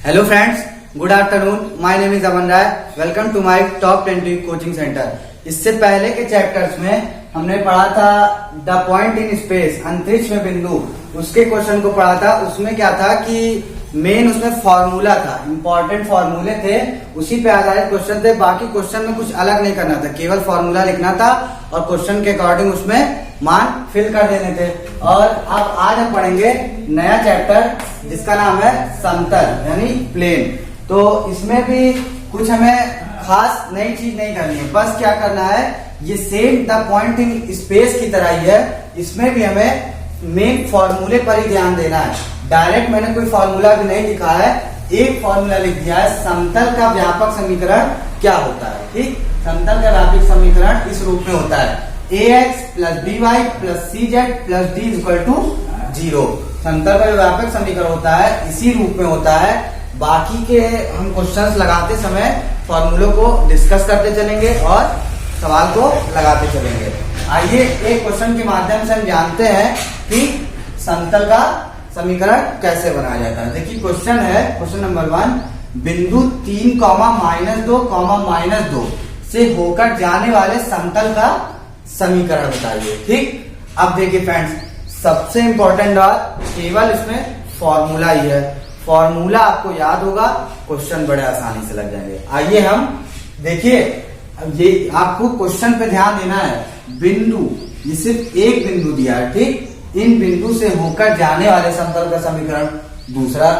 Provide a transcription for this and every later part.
Hello friends, good afternoon. My name is Aman Rai. Welcome to my top 20 coaching centre. इससे पहले के chapters में हमने पढ़ा था द पॉइंट इन स्पेस, अंतरिक्ष में बिंदु। उसके क्वेश्चन को पढ़ा था। उसमें क्या था कि मेन उसमें फॉर्मूला था, इंपॉर्टेंट फॉर्मूले थे, उसी पे आधारित क्वेश्चन थे। बाकी क्वेश्चन में कुछ अलग नहीं करना था, केवल फॉर्मूला लिखना था और क्वेश्चन के अकॉर्डिंग उसमें मान फिल कर देने थे। और अब आज हम पढ़ेंगे नया चैप्टर जिसका नाम है समतल यानी प्लेन। तो इसमें भी कुछ हमें खास नई चीज नहीं करनी है, बस क्या करना है, ये same the point in space की तरह ही है। इसमें भी हमें मेन फॉर्मूले पर ही ध्यान देना है। डायरेक्ट मैंने कोई फॉर्मूला भी नहीं लिखा है, एक फॉर्मूला लिख दिया है। समतल का व्यापक समीकरण क्या होता है, ठीक। समतल का व्यापक समीकरण इस रूप में होता है ax plus by plus cz plus d equal to 0। समतल का व्यापक समीकरण होता है, इसी रूप में होता है। बाकी के हम क्वेश्चंस लगाते समय फॉर्मूलों को डिस्कस करते चलेंगे और सवाल को लगाते चलेंगे। आइए एक क्वेश्चन के माध्यम से हम जानते हैं कि समतल का समीकरण कैसे बनाया जाता है। देखिए क्वेश्चन है, क्वेश्चन नंबर 1, बिंदु 3, -2 से होकर जाने वाले समतल का समीकरण बताइए, ठीक। अब देखिए फ्रेंड्स, सबसे इंपॉर्टेंट बात, केवल इसमें फॉर्मूला ही है। फॉर्मूला आपको याद होगा, क्वेश्चन बड़े आसानी से लग जाएंगे। आइए हम देखिए, ये आपको क्वेश्चन पे ध्यान देना है। बिंदु, ये सिर्फ एक बिंदु दिया है, ठीक। इन बिंदु से होकर जाने वाले समतल का समीकरण दूसरा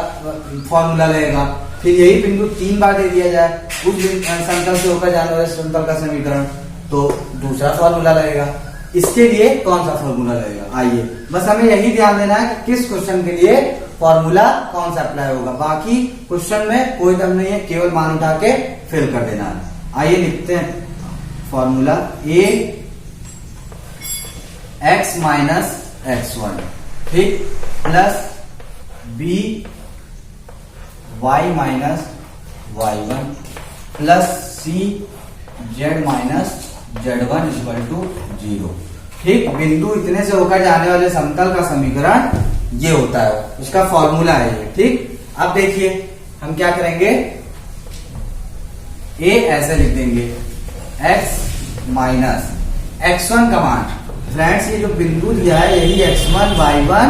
फॉर्मूला लगेगा। फिर यही बिंदु 3 बार दे दिया जाए, उस समतल से होकर जाने वाले समतल का समीकरण, तो दूसरा फॉर्मूला लगेगा। इसके लिए कौन सा फॉर्मूला लगेगा, आइए बस हमें यही ध्यान देना है कि किस क्वेश्चन के लिए फॉर्मूला कौन सा अप्लाई होगा। बाकी क्वेश्चन में कोई दम नहीं है, केवल मान उठा के फिल कर देना है। आइए लिखते हैं formula a x minus x1, ठीक, plus b y minus y1 plus c z minus z1 equal to 0, ठीक। बिंदु इतने से होकर जाने वाले समतल का समीकरण ये होता है, उसका फॉर्मूला है ये, ठीक। अब देखिए हम क्या करेंगे, a ऐसे लिख देंगे x माइनस x1 का मान। फ्रेंड्स ये जो बिंदु दिया है यही x1 y1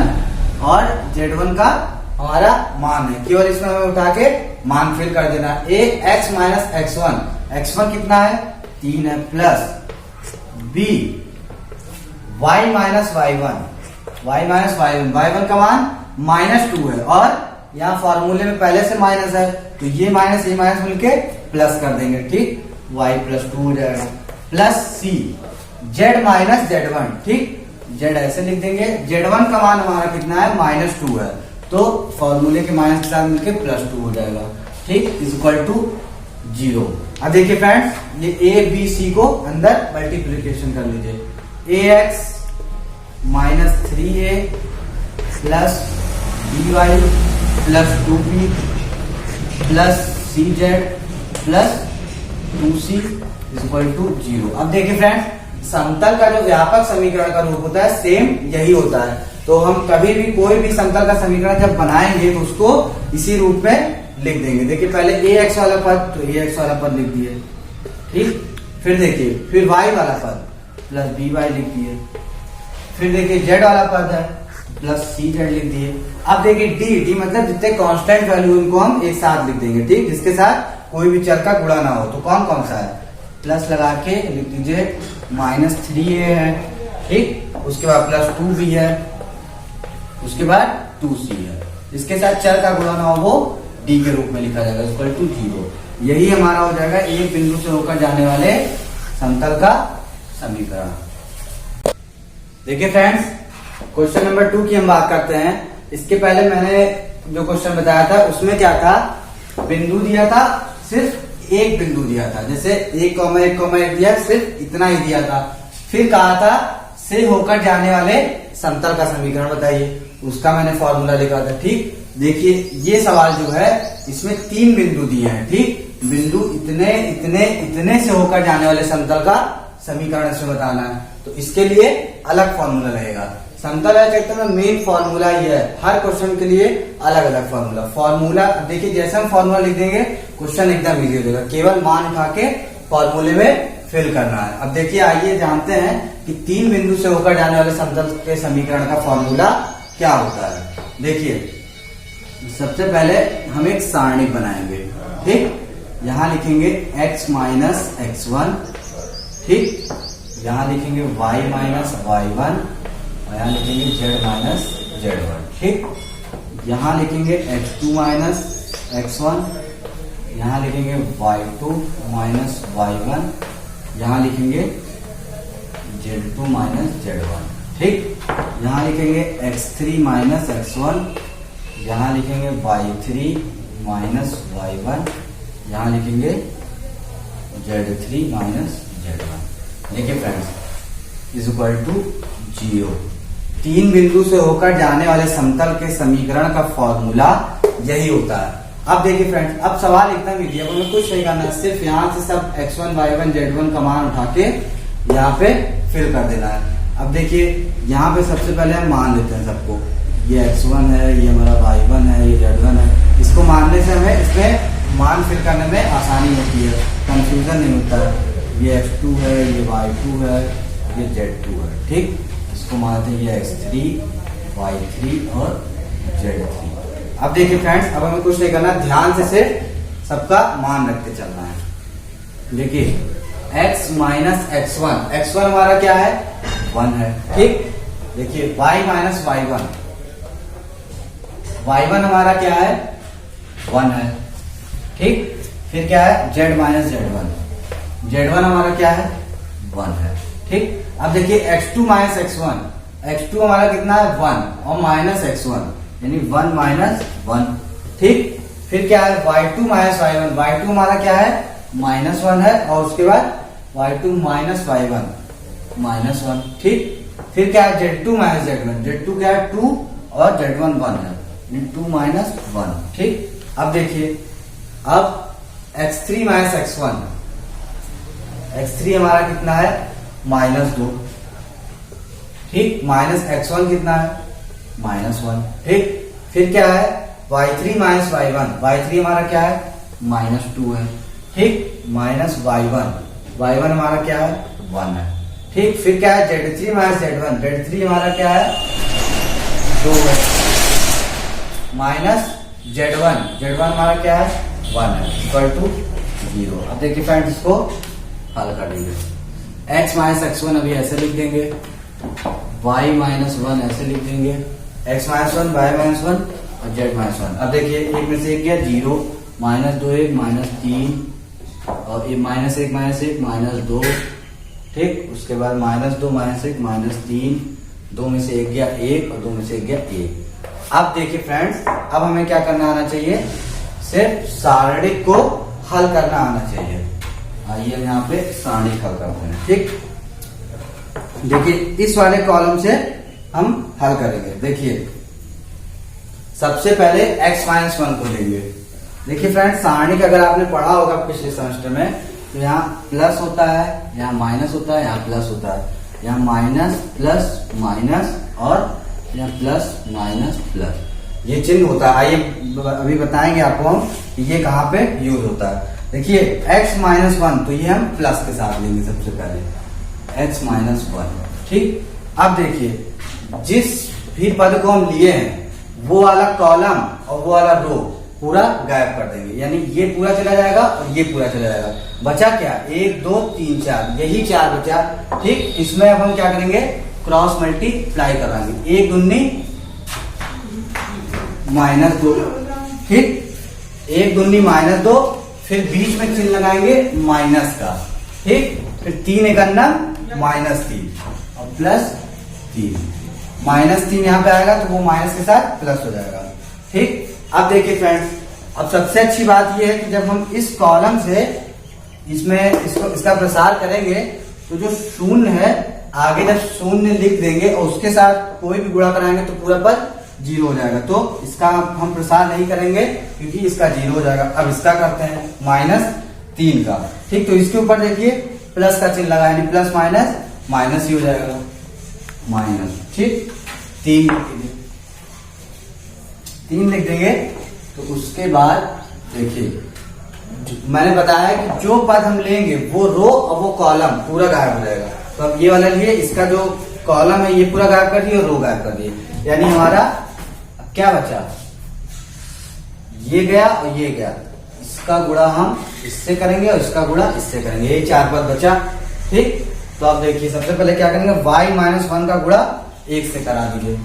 और z1 का हमारा मान है, केवल इसमें हमें उठा के मान फिल कर देना। a x माइनस x1 कितना है, 3 है, plus b y minus y1 का मान -2 है, और यहाँ फॉर्मूले में पहले से माइनस है, तो ये माइनस मिलके प्लस कर देंगे, ठीक। y प्लस 2 हो जाएगा, plus c z minus z1, ठीक। z ऐसे लिख देंगे। z1 का मान हमारा कितना है, -2 है, तो फॉर्मूले के माइनस के साथ मिलके +2 हो जाएगा, ठीक, इक्वल टू 0। अब देखिए फ्रेंड्स, ये a b c को अंदर मल्टीप्लीकेशन कर लीजिए। ax minus 3a plus by plus 2b plus cz plus 2c equal to 0। अब देखिए फ्रेंड्स, समतल का जो व्यापक समीकरण का रूप होता है सेम यही होता है। तो हम कभी भी कोई भी समतल का समीकरण जब बनाएंगे तो उसको इसी रूप में लिख देंगे। देखिए पहले ax वाला पद, तो ax वाला पद लिख दिए, ठीक। फिर देखिए, फिर y वाला पद प्लस by लिख दिए। फिर देखिए z वाला पद है, प्लस cz लिख दिए। अब देखिए d मतलब जितने कांस्टेंट वैल्यू उनको हम एक साथ लिख देंगे, ठीक, जिसके साथ कोई भी चर का गुणा ना हो। तो कौन कौन सा है, प्लस लगा के लिख दीजिए, -3a है, ठीक, उसके बाद प्लस 2b है, उसके बाद 2c है। इसके साथ चर का गुणा ना हो वो d के रूप में लिखा जाएगा, इक्वल टू 0। यही हमारा हो जाएगा एक बिंदु से होकर जाने वाले समतल का समीकरण। देखिए फ्रेंड्स, क्वेश्चन नंबर 2 की हम बात करते हैं। इसके पहले मैंने जो क्वेश्चन बताया था उसमें क्या था, बिंदु दिया था, सिर्फ एक बिंदु दिया था, जैसे 1,1,1 दिया, सिर्फ इतना ही दिया था। फिर कहा था से होकर जाने वाले समतल का समीकरण बताइए, उसका मैंने फॉर्मूला लिखा था, ठीक। देखिए ये सवाल जो है इसमें 3 बिंदु दिए हैं, ठीक। बिंदु इतने से होकर जाने वाले समतल का समीकरण इसमें बताना है, तो इसके लिए अलग फॉर्मूला लगेगा। समतल आयत क्षेत्र में मेन फॉर्मूला ये है, हर क्वेश्चन के लिए अलग अलग फॉर्मूला देखिए जैसे हम फॉर्मूला लिख देंगे क्वेश्चन एकदम इजी हो जाएगा, केवल मान उठा के फॉर्मूले में फिल करना है। अब देखिए आइए जानते हैं कि 3 बिंदु से होकर जाने वाले समतल के समीकरण का फॉर्मूला क्या होता है। देखिए सबसे पहले हम एक सारणी बनाएंगे, ठीक। यहां लिखेंगे x माइनस x1, ठीक। यहां लिखेंगे y माइनस y1 और यहां लिखेंगे z माइनस z1, ठीक। यहां लिखेंगे x2 माइनस x1, यहां लिखेंगे y2 माइनस y1, यहां लिखेंगे z2 माइनस z1, ठीक। यहां लिखेंगे x3 माइनस x1, यहां लिखेंगे y3 माइनस y1, यहां लिखेंगे z3 माइनस z1। देखिए फ्रेंड्स इज इक्वल टू 0। 3 बिंदु से होकर जाने वाले समतल के समीकरण का फॉर्मूला यही होता है। अब देखिए फ्रेंड्स, अब सवाल एकदम इजी है, हमें कुछ नहीं करना है, सिर्फ यहां से सब x1 y1 z1 का मान उठा के यहाँ पे फिल कर देना है। अब देखिए यहाँ पे सबसे पहले हम मान लेते हैं सबको, ये x1 है, ये हमारा y1 है, ये z1 है। इसको मानने से हमें इसमें मान फिल करने में आसानी होती है, कंफ्यूजन नहीं होता है। ये x2 है, ये y2 है, ये z2 है, ठीक। इसको मानते हैं ये x3 y3 और z3। अब देखिए फ्रेंड्स, अब हमें कुछ नहीं करना, ध्यान से सिर्फ सबका मान रखते चलना है। देखिए x माइनस x1 हमारा क्या है 1 है, ठीक। देखिए y माइनस y1 हमारा क्या है 1 है, ठीक। फिर क्या है z माइनस z1 हमारा क्या है 1 है, ठीक। अब देखिए x2 माइनस x1 हमारा कितना है 1 और माइनस x1 यानी 1 माइनस 1, ठीक। फिर क्या है y2 माइनस y1 हमारा क्या है -1 है और उसके बाद y2 माइनस y1 -1, ठीक। फिर क्या है z2 माइनस z1 क्या है 2 और z1 1 है, 2 माइनस 1, ठीक। अब देखिए अब x3 माइनस x1 हमारा कितना है -2, ठीक। माइनस x1 कितना है -1, ठीक। फिर क्या है y3 माइनस y1 हमारा क्या है -2 है, ठीक। माइनस y1 हमारा क्या है 1 है, ठीक। फिर क्या है z3 माइनस z1 हमारा क्या है 2 है, माइनस z1 हमारा क्या है 1 है, इक्वल टू 0। अब देखिए फ्रेंड्स इसको हल कर देंगे, x माइनस x1 अभी ऐसे लिख देंगे, y माइनस 1 ऐसे लिख देंगे, x माइनस 1 y माइनस 1 और z माइनस 1। अब देखिए एक में से एक गया 0, -2 1 -3 और ये -1 -2, ठीक। उसके बाद -2 -1 -3, 2 में से एक गया 1 और 2 में से एक गया 1। अब देखिए फ्रेंड्स, अब हमें क्या करना आना चाहिए, सिर्फ सारणिक को हल करना आना चाहिए। आइए यहाँ पे सारणिक हल करते हैं, ठीक। देखिए इस वाले कॉलम से हम हल करेंगे। देखिए सबसे पहले x माइनस 1 को लेंगे। देखिए फ्रेंड्स, सारणिक अगर आपने पढ़ा होगा पिछले सेमेस्टर में तो यहाँ प्लस होता है, यहाँ माइनस होता है, यहाँ प्लस होता है, यहाँ माइनस प्लस माइनस और यहाँ प्लस माइनस प्लस, ये चिन्ह होता है। आइए अभी बताएंगे आपको हम कि ये कहाँ पे यूज होता है। देखिए x माइनस 1 तो ये हम प्लस के साथ लेंगे सबसे पहले, x माइनस 1, ठीक। अब देखिए जिस भी पद को हम लिए हैं वो वाला कॉलम और वो वाला रो पूरा गायब कर देंगे, यानी ये पूरा चला जाएगा और ये पूरा चला जाएगा। बचा क्या 1 2 3 4, यही 4 बचा, ठीक। इसमें अब हम क्या करेंगे, क्रॉस मल्टीप्लाई कराएंगे, 1 दूनी -2, ठीक। 1 दूनी -2, फिर बीच में चिन्ह लगाएंगे माइनस का, ठीक। फिर 3 1 -3 और +3, -3 यहाँ पे आएगा तो वो माइनस के साथ प्लस हो जाएगा, ठीक। अब देखिए फ्रेंड्स, अब सबसे अच्छी बात ये है कि जब हम इस कॉलम से इसमें इसका प्रसार करेंगे तो जो शून्य है आगे जब शून्य लिख देंगे और उसके साथ कोई भी गुणा कराएंगे तो पूरा पद 0 हो जाएगा, तो इसका हम प्रसार नहीं करेंगे क्योंकि इसका 0 हो जाएगा। अब इसका करते हैं -3 का, ठीक। तो इसके ऊपर देखिए प्लस का चिन्ह लगा, यानी प्लस माइनस माइनस ही हो जाएगा, माइनस, ठीक। 3 लिख देंगे, 3 लिख देंगे। तो उसके बाद देखिए मैंने बताया कि जो पद हम लेंगे वो रो और वो कॉलम पूरा गायब हो जाएगा। तो अब ये वाला लिए, इसका जो कॉलम है ये पूरा गायब कर दिए और रो गायब कर दिए, यानी हमारा क्या बचा, ये गया और ये गया। इसका गुणा हम इससे करेंगे और इसका गुणा इससे करेंगे, ये 4 पद बचा। ठीक, तो आप देखिए सबसे पहले क्या करेंगे, y-1 का गुणा 1 से करा दीजिए,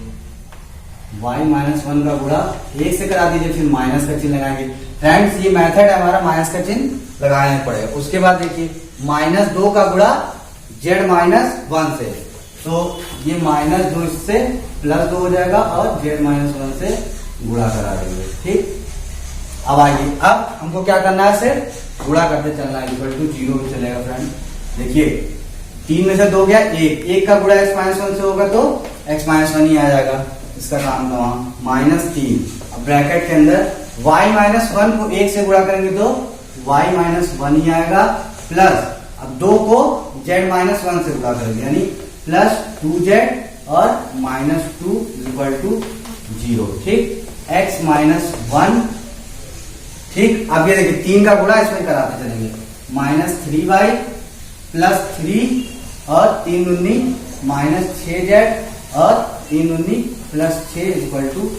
y-1 का गुणा 1 से करा दीजिए, फिर माइनस का चिन्ह लगाएंगे। फ्रेंड्स ये मेथड है हमारा, माइनस का चिन्ह लगाना पड़ेगा। उसके बाद देखिए -2 का गुणा z-1 से, तो ये -2 इससे +2 हो जाएगा और z-1 से गुणा करा देंगे। ठीक, अब आइए, अब हमको क्या करना है, सिर्फ गुणा करते चलना है, इक्वल टू 0 भी चलेगा। फ्रेंड देखिए 3 में से 2 गया, 1 का गुणा x-1 से होगा तो x-1 ही आ जाएगा, इसका काम था वहां -3। अब ब्रैकेट के अंदर y-1 को 1 से गुणा करेंगे तो y-1 ही आएगा, प्लस अब 2 को z-1 से गुणा करेंगे यानी +2z और -2 = 0। ठीक, x-1। ठीक, अब ये देखिए 3 का गुणा इसमें कराते चलेंगे, -3y + 3 और 3 दूनी -6z और 3 दूनी +6 =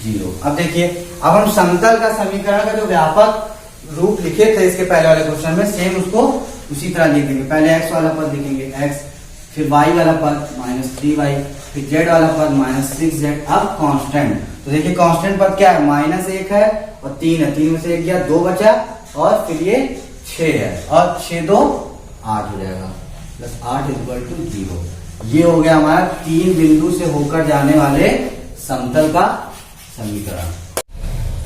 0। अब देखिए, अब हम समतल का समीकरण का जो व्यापक रूप लिखे थे इसके पहले वाले क्वेश्चन में, सेम उसको उसी तरह लिख देंगे। पहले x वाला पद लिखेंगे x, फिर y वाला पद -3y, फिर z वाला पद -6z। अब कांस्टेंट, तो देखिए कांस्टेंट पद क्या है, -1 है और 3 है, 3 में से 1 गया, 2 बचा और फिर ये 6 है और 6 2 8 हो जाएगा, +8 = 0। ये हो गया हमारा 3 बिंदु से होकर जाने वाले समतल का समीकरण।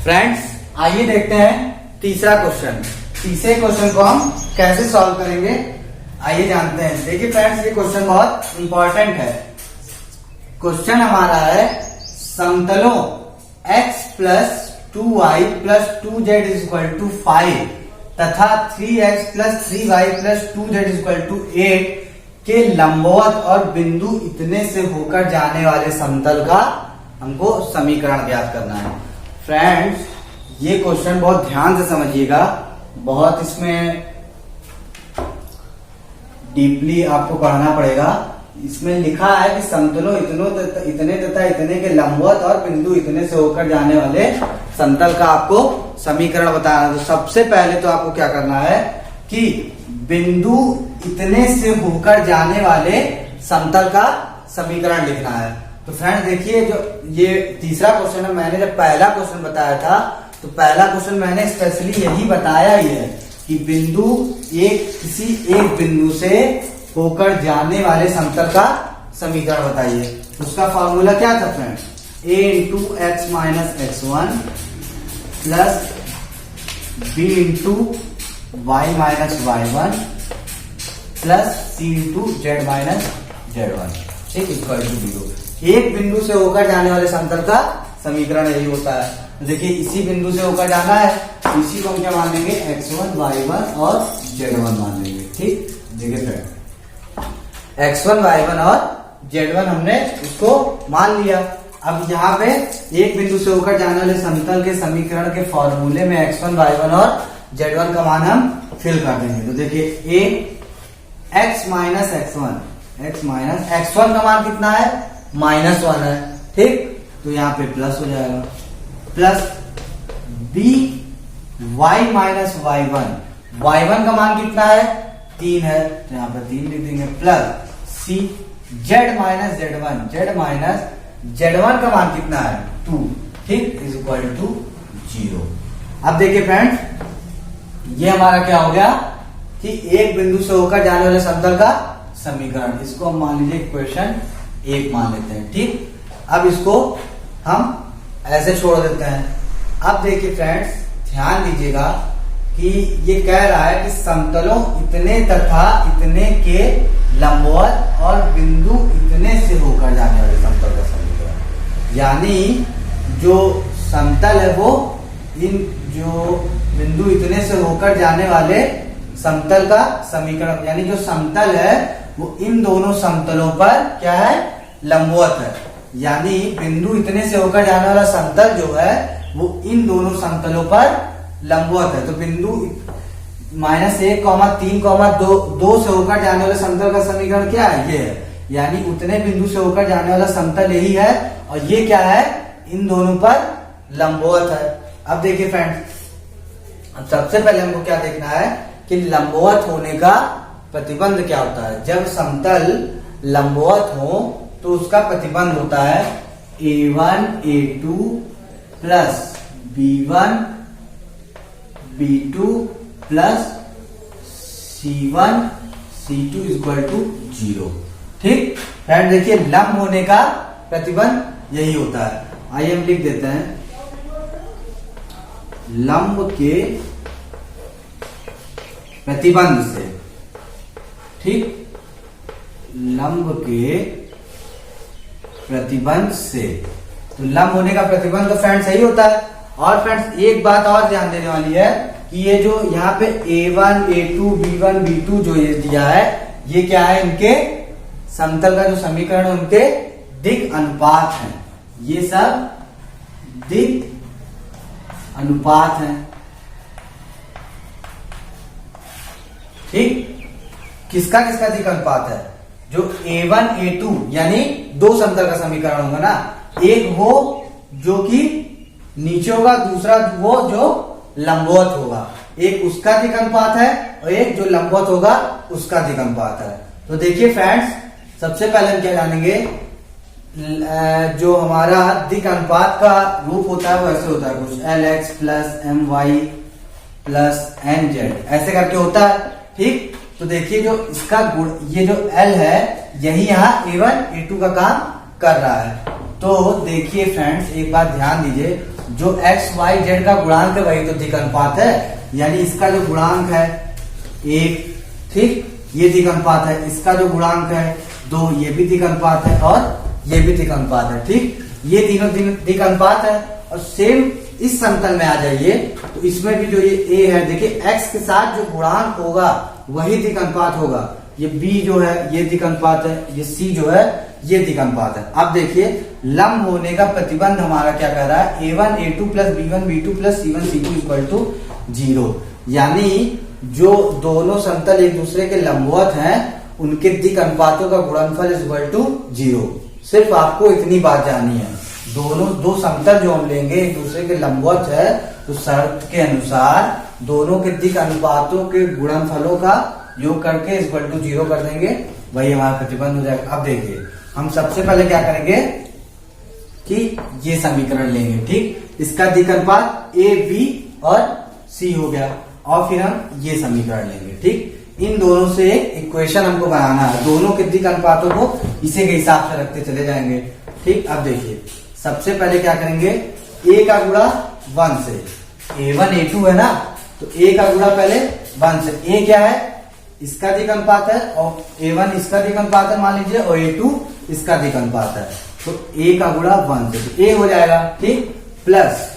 फ्रेंड्स आइए देखते हैं तीसरा क्वेश्चन। तीसरे क्वेश्चन को हम कैसे सॉल्व करेंगे आइए जानते हैं। देखिए फ्रेंड्स ये क्वेश्चन बहुत इंपॉर्टेंट है। क्वेश्चन हमारा है समतलों x + 2y + 2z = 5 तथा 3x + 3y + 2z = 8 के लंबवत और बिंदु इतने से होकर जाने वाले समतल का हमको समीकरण ज्ञात करना है। फ्रेंड्स ये क्वेश्चन बहुत ध्यान से समझिएगा, बहुत इसमें डीपली आपको पढ़ना पड़ेगा। इसमें लिखा है कि समतलों इतने तथा इतने के लंबवत और बिंदु इतने से होकर जाने वाले समतल का आपको समीकरण बताना है। तो सबसे पहले तो आपको क्या करना है कि बिंदु इतने से होकर जाने वाले समतल का समीकरण लिखना है। तो फ्रेंड्स देखिए जो ये तीसरा क्वेश्चन है, मैंने जब पहला क्वेश्चन बताया था तो पहला क्वेश्चन मैंने स्पेशली यही बताया ही है कि बिंदु किसी एक बिंदु से होकर जाने वाले समतल का समीकरण बताइए। उसका फॉर्मूला क्या था friends, a × x - x1 plus b × y - y1 plus c × z - z1 ठीक = 0। एक बिंदु से होकर जाने वाले समतल का समीकरण यही होता है। देखिए इसी बिंदु से होकर जाना है, इसी को हम क्या मान लेंगे, x1 y1 और z1 मान लेंगे। ठीक, देखिए फ्रेंड x1 y1 और z1 हमने उसको मान लिया। अब यहाँ पे एक बिंदु से होकर जाने वाले समतल के समीकरण के फॉर्मूले में x1 y1 और z1 का मान हम फिल कर देंगे। तो देखिए a x - x1 का मान कितना है, -1 है। ठीक, तो यहाँ पे प्लस हो जाएगा, प्लस b y - y1 का मान कितना है, 3 है, तो यहाँ पे 3 लिख देंगे, प्लस c z - z1 का मान कितना है, 2 ठीक = 0। अब देखिए फ्रेंड्स ये हमारा क्या हो गया कि एक बिंदु से होकर जाने वाले समतल का समीकरण, इसको हम मान लीजिए इक्वेशन 1 मान लेते हैं। ठीक, अब इसको हम ऐसे छोड़ देते हैं। अब देखिए फ्रेंड्स ध्यान दीजिएगा कि ये कह रहा है कि समतलों इतने तथा इतने के लंबवत और बिंदु इतने से होकर जाने वाले समतल का समीकरण, यानी जो समतल है वो इन जो बिंदु इतने से होकर जाने वाले समतल का समीकरण, यानी जो समतल है वो इन दोनों समतलों पर क्या है, लंबवत है। यानी बिंदु इतने से होकर जाने वाला समतल जो है वो इन दोनों समतलों पर लंबवत है। तो बिंदु -1,3,2 से होकर जाने वाले समतल का समीकरण क्या है, ये है। यानी उतने बिंदु से होकर जाने वाला समतल यही है और ये क्या है, इन दोनों पर लंबवत है। अब देखिए फ्रेंड्स, अब सबसे पहले हमको क्या देखना है कि लंबवत होने का प्रतिबंध क्या होता है। जब समतल लंबवत हो तो उसका प्रतिबंध होता है A1 A2 plus B1 B2 plus C1 C2 equal to 0। ठीक फ्रेंड, देखिए लंब होने का प्रतिबंध यही होता है। आइए हम लिख देते हैं, लंब के प्रतिबंध से, ठीक, लंब के प्रतिबंध से। तो लंब होने का प्रतिबंध तो फ्रेंड्स यही होता है। और फ्रेंड्स एक बात और ध्यान देने वाली है कि ये जो यहाँ पे A1 A2 B1 B2 जो ये दिया है, ये क्या है, इनके समतल का जो समीकरण उनके दिक् अनुपात है। ये सब दिक् अनुपात है। ठीक, किसका किसका दिक् अनुपात है, जो A1 A2 यानी दो समतल का समीकरण होगा ना, एक वो जो कि नीचे होगा, दूसरा वो जो लंबवत होगा। एक उसका दिक् अनुपात है और एक जो लंबवत होगा उसका दिक् अनुपात है। तो देखिए फ्रेंड्स, सबसे पहले हम क्या जानेंगे, जो हमारा दिक् अनुपात का रूप होता है वो ऐसे होता है कुछ, LX plus MY plus NZ ऐसे करके होता है। ठीक, तो देखिए जो इसका गुण, ये जो L है यही यहाँ A1 A2 का काम कर रहा है। तो देखिए फ्रेंड्स एक बात ध्यान दीजिए, जो X Y Z का गुणांक है वही तो दिक् अनुपात है। यानी इसका जो गुणांक है 1, ठीक, ये दिक् अनुपात है। इसका जो गुणांक है 2, ये भी दिक् अनुपात है और ये भी दिक् अनुपात है। ठीक, ये तीनों दिक् अनुपात है। और सेम इस समतल में आ जाइए तो इसमें भी जो ये A है, देखिए X के साथ जो गुणांक होगा वही दिक् अनुपात होगा। ये B जो है ये दिक् अनुपात है, ये C जो है ये दिक् अनुपात है। अब देखिए लंब होने का प्रतिबंध हमारा क्या कह रहा है, A1 A2 plus B1 B2 plus C1 C2 equal to 0। यानी जो दोनों समतल एक दूसरे के लंबवत हैं उनके दिक् अनुपातों का गुणनफल इक्वल टू 0। सिर्फ आपको इतनी बात जाननी है, दोनों दो समतल जो हम लेंगे एक दूसरे के लंबवत है तो शर्त के अनुसार दोनों के दिक् अनुपातों के गुणनफलों का योग करके इक्वल टू 0 कर देंगे, वही हमारा प्रतिबंध हो जाएगा। अब देखिए हम सबसे पहले क्या करेंगे कि ये समीकरण लेंगे। ठीक, इसका दिक् अनुपात A B और C हो गया और फिर हम ये समीकरण लेंगे। ठीक, इन दोनों से एक इक्वेशन हमको बनाना है, दोनों के दिक् अनुपातों को इसी के हिसाब से रखते चले जाएंगे। ठीक, अब देखिए सबसे पहले क्या करेंगे, A का गुणा 1 से, A1 A2 है ना, तो A का गुणा पहले 1 से। A क्या है, इसका दिक् अनुपात है और A1 इसका दिक् अनुपात है मान लीजिए, और A2 इसका दिक् अनुपात है। तो A का गुणा 1 से तो A हो जाएगा। ठीक, प्लस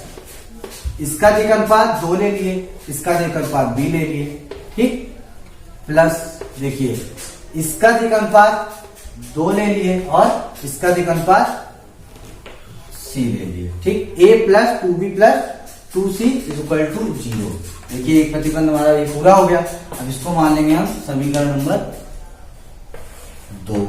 इसका दिक् अनुपात 2 ले लिए, इसका दिक् अनुपात B ले लिए। ठीक, प्लस देखिए इसका दिक् अनुपात 2 ले लिए और इसका दिक् अनुपात C ले लिए। ठीक, A plus 2B plus 2C equal to 0। देखिए एक प्रतिबंध हमारा ये पूरा हो गया। अब इसको मान लेंगे हम समीकरण नंबर 2।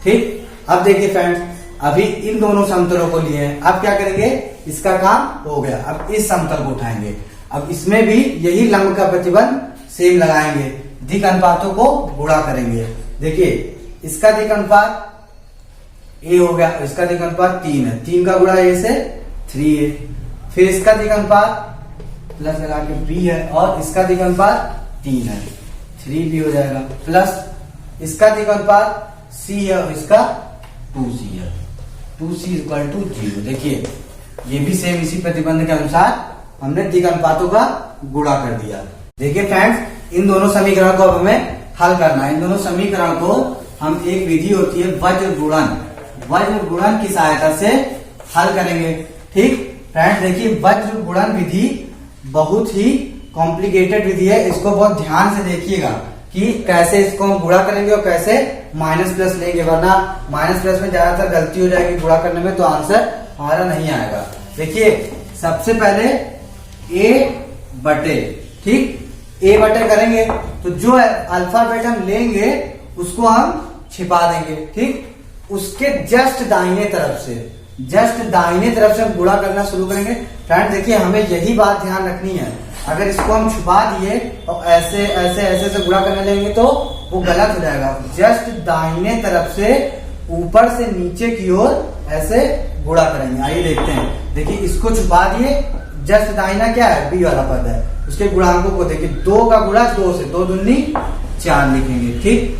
ठीक, अब देखिए फ्रेंड्स, अभी इन दोनों समतलों को लिए हैं, अब क्या करेंगे, इसका काम हो गया। अब इस समतल को उठाएंगे, अब इसमें भी यही लंब का प्रतिबंध सेम लगाएंगे, दिक् अनुपातों को गुणा करेंगे। देखिए इसका दिक् अनुपात A हो गया, इसका दिक् अनुपात 3 है, 3 का गुणा A से 3 है। फिर इसका दिक् अनुपात प्लस लगा के B है और इसका दिक् अनुपात 3 है, 3B हो जाएगा। प्लस इसका दिक् अनुपात C है और इसका 2C है, 2C इक्वल टू 0। देखिए ये भी सेम इसी प्रतिबंध के अनुसार हमने दिक् अनुपातों का गुणा कर दिया। देखिए फ्रेंड्स, इन दोनों समीकरण को अब हमें हल करना है। इन दोनों समीकरण को हम, एक विधि होती है वज्र गुणन, वज्र गुणन की सहायता से हल करेंगे। ठीक फ्रेंड्स, देखिए वज्र गुणन विधि बहुत ही कॉम्प्लिकेटेड विधि है, इसको बहुत ध्यान से देखिएगा कि कैसे इसको हम गुणा करेंगे और कैसे माइनस प्लस लेंगे, वरना माइनस प्लस में ज्यादातर गलती हो जाएगी गुणा करने में, तो आंसर हमारा नहीं आएगा। देखिए सबसे पहले ए बटे, ठीक, ए बटे करेंगे तो जो अल्फाबेट हम लेंगे उसको हम छिपा देंगे, ठीक। उसके जस्ट दाहिने तरफ से हम गुणा करना शुरू करेंगे। फ्रेंड देखिए हमें यही बात ध्यान रखनी है, अगर इसको हम छुपा दिए और ऐसे ऐसे ऐसे से गुणा करने लेंगे तो वो गलत हो जाएगा। जस्ट दाहिने तरफ से ऊपर से नीचे की ओर ऐसे गुणा करेंगे। आइए देखते हैं। देखिए इसको छुपा दिए, जस्ट दाहिना क्या है, बी वाला पद है, उसके गुणांकों को देखिए, 2 का गुणा 2 से, 2 दूनी 4 लिखेंगे, ठीक।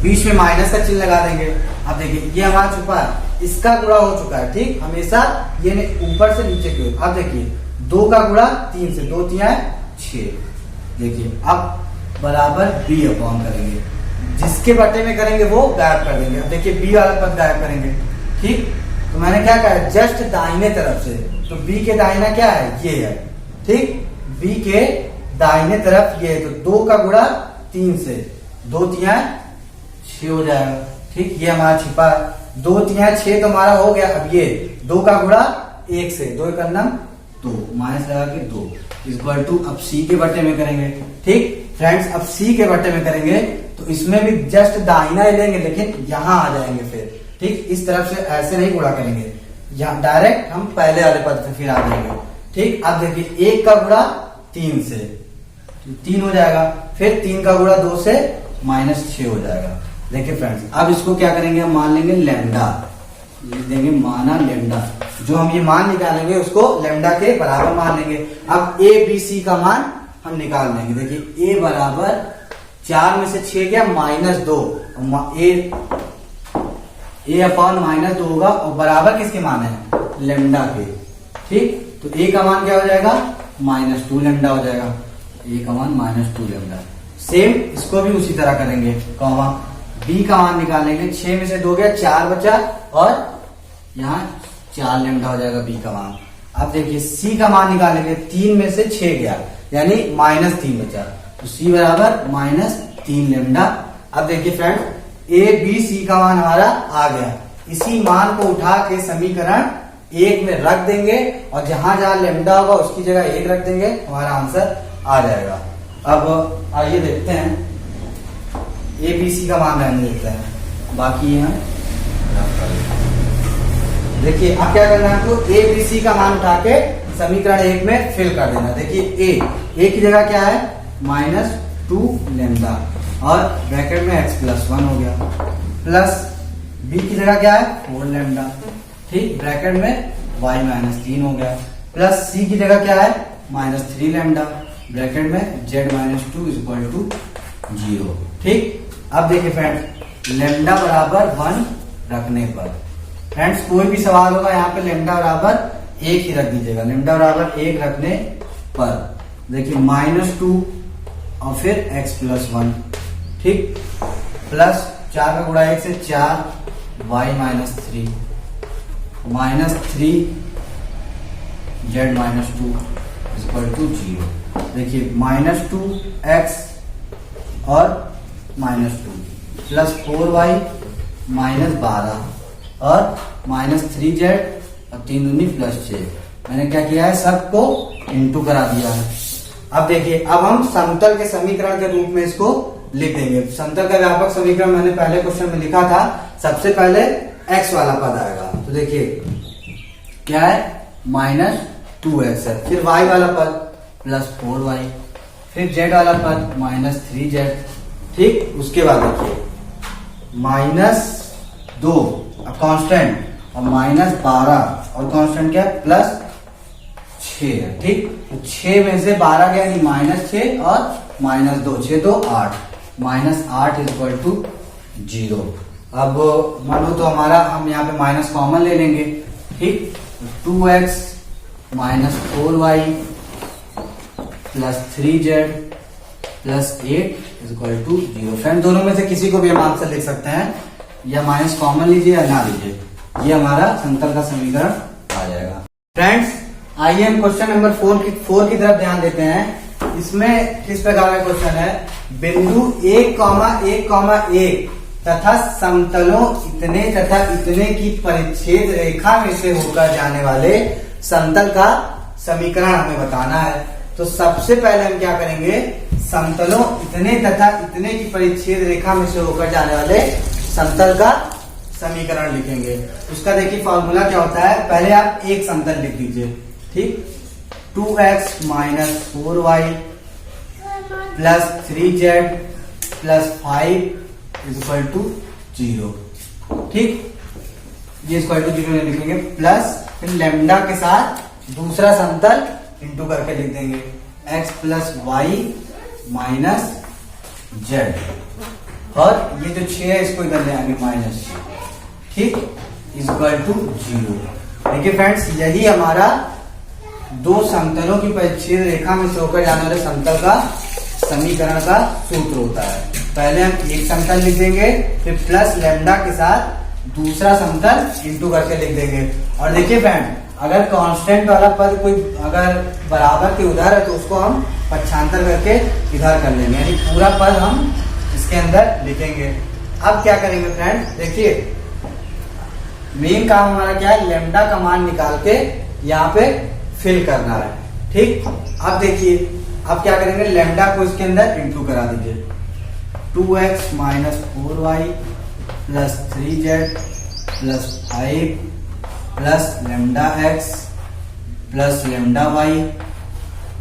बीच में माइनस का चिन्ह लगा देंगे। अब देखिए ये हमारा छुपा है, इसका गुणा हो चुका है, ठीक, हमेशा ये ऊपर से नीचे की ओर। अब देखिए 2 का गुणा 3 से, 2 3 6। देखिए अब बराबर बी अपॉन करेंगे, जिसके बटे में करेंगे वो गायब कर देंगे। अब देखिए बी वाला पद गायब करेंगे, ठीक। तो मैंने क्या कहा, जस्ट दाहिने तरफ से, तो बी के दाहिना क्या है, ये है, ठीक। बी के दाहिने तरफ ये है, तो 2 का गुणा 3 से, 2 3 6 हो जाएगा, ठीक। ये हमारा छिपा 2 3 6 तो हमारा हो गया। अब ये 2 का गुणा 1 से, 2 का नाम 2, माइनस लगा के 2 इक्वल टू, अब सी के बटे में करेंगे, ठीक। फ्रेंड्स अब सी के बटे में करेंगे तो इसमें भी जस्ट दाहिना ही लेंगे, लेकिन यहां आ जाएंगे फिर, ठीक। इस तरफ से ऐसे नहीं गुणा करेंगे, यहाँ डायरेक्ट हम पहले वाले पद पे फिर आ जाएंगे, ठीक। अब देखिए 1 का गुणा 3 से, 3 हो जाएगा, फिर 3 का गुणा 2 से -6 हो जाएगा। देखिए फ्रेंड्स अब इसको क्या करेंगे, हम मान लेंगे लैम्डा, लिख देंगे माना लैम्डा। जो हम ये मान निकालेंगे उसको लैम्डा के बराबर मान लेंगे। अब ए बी सी का मान हम निकाल लेंगे। देखिए ए बराबर 4 में से 6 गया -2, ए अपॉन -2 होगा, और बराबर किसके मान है, लैम्डा के, ठीक। तो ए का मान क्या हो जाएगा, -2 लैम्डा हो जाएगा, ए का मान -2 लैम्डा। सेम इसको भी उसी तरह करेंगे, कॉमा बी का मान निकालेंगे, 6 में से 2 गया, 4 बचा, और यहाँ 4 लैम्डा हो जाएगा बी का मान। अब देखिए सी का मान निकालेंगे, 3 में से 6 गया, यानी -3 बचा, तो सी बराबर -3 लैम्डा। अब देखिए फ्रेंड ए बी सी का मान हमारा आ गया, इसी मान को उठा के समीकरण 1 में रख देंगे, और जहां जहां लैम्डा होगा उसकी जगह 1 रख देंगे, हमारा आंसर आ जाएगा। अब आइए देखते हैं ए बी सी का मान रहने देते हैं, बाकी यहाँ देखिए अब क्या करना है आपको, ए बी सी का मान उठा के समीकरण 1 में फिल कर देना। देखिए ए की जगह क्या है, -2 लैम्डा, और ब्रैकेट में x+1 हो गया, प्लस बी की जगह क्या है 4 लैम्डा, ठीक, ब्रैकेट में y-3 हो गया, प्लस सी की जगह क्या है -3 लैम्डा, ब्रैकेट में z-2 इक्वल टू 0, ठीक। अब देखिए फ्रेंड्स लैम्डा बराबर 1 रखने पर, फ्रेंड्स कोई भी सवाल होगा यहाँ पे लैम्डा बराबर 1 ही रख दीजिएगा। लैम्डा बराबर 1 रखने पर देखिए -2 और फिर x+1, ठीक, प्लस 4 का गुणा 1 से 4, y-3 -3 z-2 इक्वल टू 0। देखिए -2x और -2 प्लस 4y -12 और -3z और 3 दूनी +6। मैंने क्या किया है, सबको इंटू करा दिया है। अब देखिए अब हम समतल के समीकरण के रूप में इसको लिख देंगे। समतल का व्यापक समीकरण मैंने पहले क्वेश्चन में लिखा था, सबसे पहले x वाला पद आएगा, तो देखिए क्या है -2x है, फिर y वाला पद +4y, फिर z वाला पद -3z, ठीक। उसके बाद देखिए -2 कांस्टेंट और -12 और कांस्टेंट क्या है +6 है, ठीक। तो 6 में से 12 गया, यानी -6 और -2, 6 तो 8, -8 इक्वल टू 0। अब मानो तो हमारा हम यहाँ पे माइनस कॉमन ले लेंगे, ठीक। 2x -4y +3z +8 equal to 0। Friend दोनों में से किसी को भी हम आंसर लिख सकते हैं, या माइनस कॉमन लीजिए या ना लीजिए, ये हमारा समतल का समीकरण आ जाएगा। फ्रेंड्स आइए हम क्वेश्चन नंबर 4 की तरफ ध्यान देते हैं। इसमें किस प्रकार का क्वेश्चन है, बिंदु 1,1,1 तथा समतलों इतने तथा इतने की परिच्छेद रेखा में से होकर जाने वाले समतल का समीकरण हमें बताना है। तो सबसे पहले हम क्या करेंगे, समतलों इतने तथा इतने की परिच्छेद रेखा में से होकर जाने वाले समतल का समीकरण लिखेंगे। उसका देखिए फॉर्मूला क्या होता है, पहले आप एक समतल लिख दीजिए, ठीक। 2x minus 4y plus 3z plus 5 is equal to 0, ठीक। ये इक्वल टू 0 लिखेंगे, प्लस फिर लेमडा के साथ दूसरा समतल इंटू करके लिख देंगे, x plus y minus z, और ये जो 6 है इसको इधर ले आएंगे माइनस, ठीक, इक्वल टू 0। देखिए फ्रेंड्स, यही हमारा दो समतलों की परिच्छेद रेखा में से होकर जाने वाले समतल का समीकरण का सूत्र होता है। पहले हम एक समतल लिख देंगे, फिर प्लस लेमडा के साथ दूसरा समतल इंटू करके लिख देंगे। और देखिए फ्रेंड, अगर कांस्टेंट वाला पद कोई अगर बराबर के उधर है तो उसको हम पक्षांतर करके इधर कर लेंगे, यानी पूरा पद हम इसके अंदर लिखेंगे। अब क्या करेंगे फ्रेंड, देखिए मेन काम हमारा क्या है, लेमडा का मान निकाल के यहाँ पे फिल करना है, ठीक। अब देखिए, अब क्या करेंगे, लेमडा को इसके अंदर इंटू करा दीजिए, 2x minus 4y plus 3z plus 5 plus lambda x plus lambda y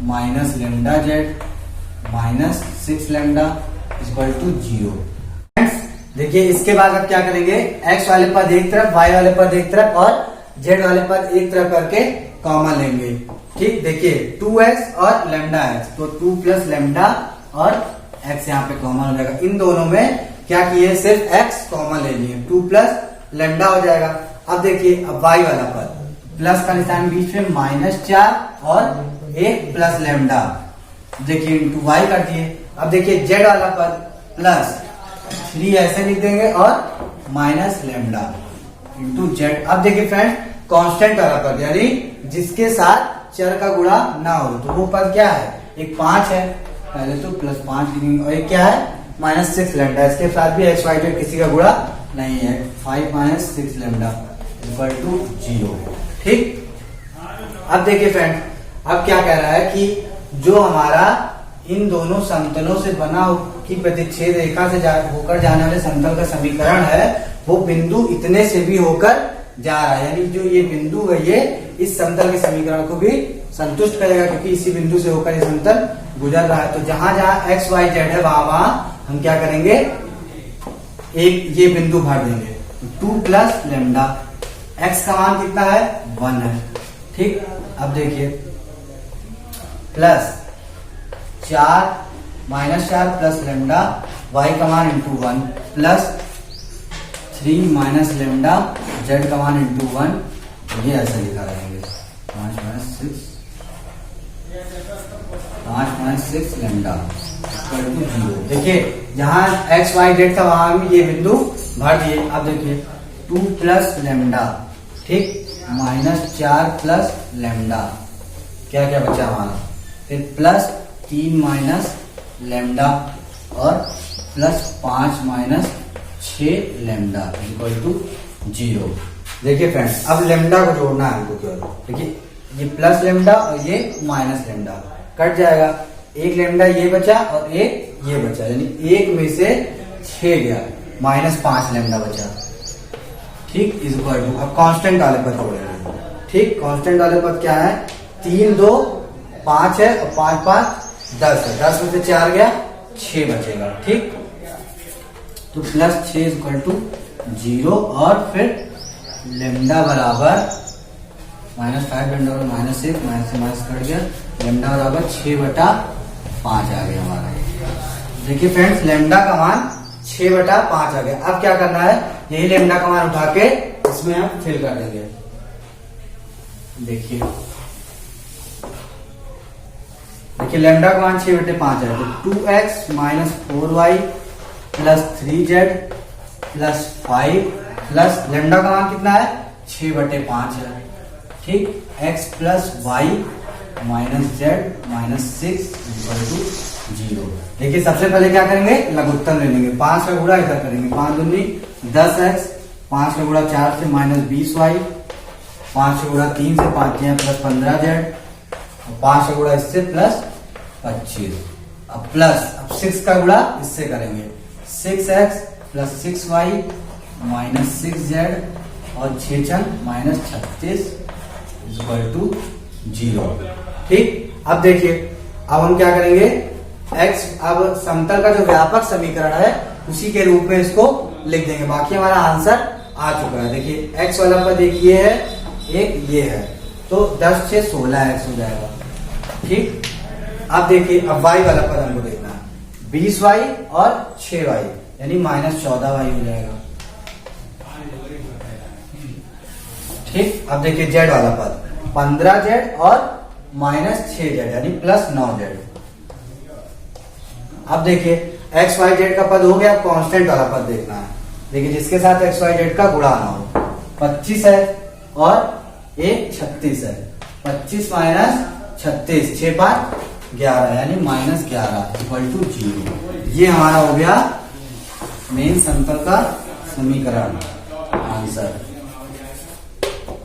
minus lambda z minus 6 lambda equal to 0। देखिए इसके बाद अब क्या करेंगे, x वाले पद एक तरफ, y वाले पद एक तरफ और z वाले पद एक तरफ करके कॉमन लेंगे, ठीक। देखिए 2x और लेमडा x, तो 2 प्लस लेमडा और x यहाँ पे कॉमन हो जाएगा। इन दोनों में क्या किए, सिर्फ x कॉमन ले लिए, 2 प्लस लेमडा हो जाएगा। अब देखिए, अब y वाला पद, प्लस का निशान बीच में -4 और एक प्लस लेमडा, देखिए इंटू y कर दिए। अब देखिए z वाला पद, प्लस 3 ऐसे लिख देंगे और माइनस लेमडा इंटू जेड। अब देखिए फ्रेंड, कांस्टेंट वाला पद, यानी जिसके साथ चर का गुणा ना हो, तो वो पद क्या है, एक 5 है, पहले तो प्लस 5 लिखेंगे, और एक क्या है -6 लेमडा, इसके साथ भी एक्स वाई जेड किसी का गुणा नहीं है, 5 माइनस 6 लेमडा इक्वल टू 0, ठीक। अब देखिए फ्रेंड, अब क्या कह रहा है कि जो हमारा इन दोनों समतलों से बना की प्रतिच्छेद रेखा से होकर जाने वाले समतल का समीकरण है, वो बिंदु इतने से भी होकर जा रहा है, यानी जो ये बिंदु है ये इस समतल के समीकरण को भी संतुष्ट करेगा, क्योंकि इसी बिंदु से होकर ये समतल गुजर रहा है। तो जहां जहां एक्स वाई जेड है वहां वहां हम क्या करेंगे, एक ये बिंदु भर देंगे, 2 प्लस लेमडा, एक्स का मान कितना है, 1 है, ठीक। अब देखिए, प्लस 4 -4 प्लस लेमडा, y का मान into 1 plus 3 minus lambda, z का मान इंटू 1, ये ऐसा लिखा रहेंगे, 5 माइनस 6 लेमडा इक्वल टू 0। देखिए जहां x y z था वहां भी ये बिंदु भर दिए। अब देखिए 2 प्लस लेमडा, ठीक, -4 प्लस लेमडा, क्या क्या बचा हमारा, फिर प्लस 3 माइनस लेमडा और plus 5 minus 6 lambda equal to 0। देखिए फ्रेंड्स, अब लेमडा को जोड़ना है हमको केवल, देखिए ये प्लस लेमडा और ये माइनस लेमडा कट जाएगा, एक लेमडा ये बचा और एक ये बचा, यानी एक में से 6 गया, -5 लेमडा बचा, ठीक, इक्वल टू, अब कांस्टेंट वाले पद जोड़ेंगे, ठीक। कांस्टेंट वाले पद क्या है, 3 2 5 है और 5 5 10 है, 10 में से 4 गया, 6 बचेगा, ठीक। तो प्लस 6 इक्वल टू 0, और फिर लेमडा बराबर -5 लेमडा और -1 माइनस से माइनस कट गया, लेमडा बराबर 6/5 आ गया हमारा। देखिए फ्रेंड्स, लेमडा का मान 6/5 आ गया। अब क्या करना है, यही लेमडा का मान उठा के इसमें हम फिल कर देंगे। देखिए लेमडा का मान 6/5 है, तो 2x minus 4y plus 3z plus 5 plus lambda का मान कितना है, 6/5 है, ठीक। x plus y minus z minus 6 equal to 0। देखिए सबसे पहले क्या करेंगे, लघुत्तम ले लेंगे। 5 का गुणा इधर करेंगे, 5 दूनी 10x, 5 का गुणा 4 से माइनस 20y, 5 का गुणा 3 से 5 प्लस 15z, 5 का गुणा इससे प्लस 25। अब प्लस, अब 6 का गुणा इससे करेंगे, 6x plus 6y minus 6z और 6 माइनस 36 इक्वल टू 0। ठीक, अब देखिए अब हम क्या करेंगे, x अब समतल का जो व्यापक समीकरण है उसी के रूप में इसको लिख देंगे। बाकी हमारा आंसर आ चुका है। देखिए x वाला पद एक ये है, एक ये है, तो 10 से 16x हो जाएगा। ठीक, अब देखिए अब y वाला पद हमको देखना है, 20y और 6y यानी माइनस 14y हो जाएगा। ठीक, अब देखिए z वाला पद 15z और माइनस 6z यानी प्लस 9z। अब देखिए एक्स वाई जेड का पद हो गया, कांस्टेंट वाला पद देखना है। देखिए जिसके साथ एक्स वाई जेड का गुणा ना हो, 25 है और एक 36 है, 25 माइनस 36, 6 5 11 यानी माइनस 11 इक्वल टू 0। ये हमारा हो गया मेन समतल का समीकरण आंसर।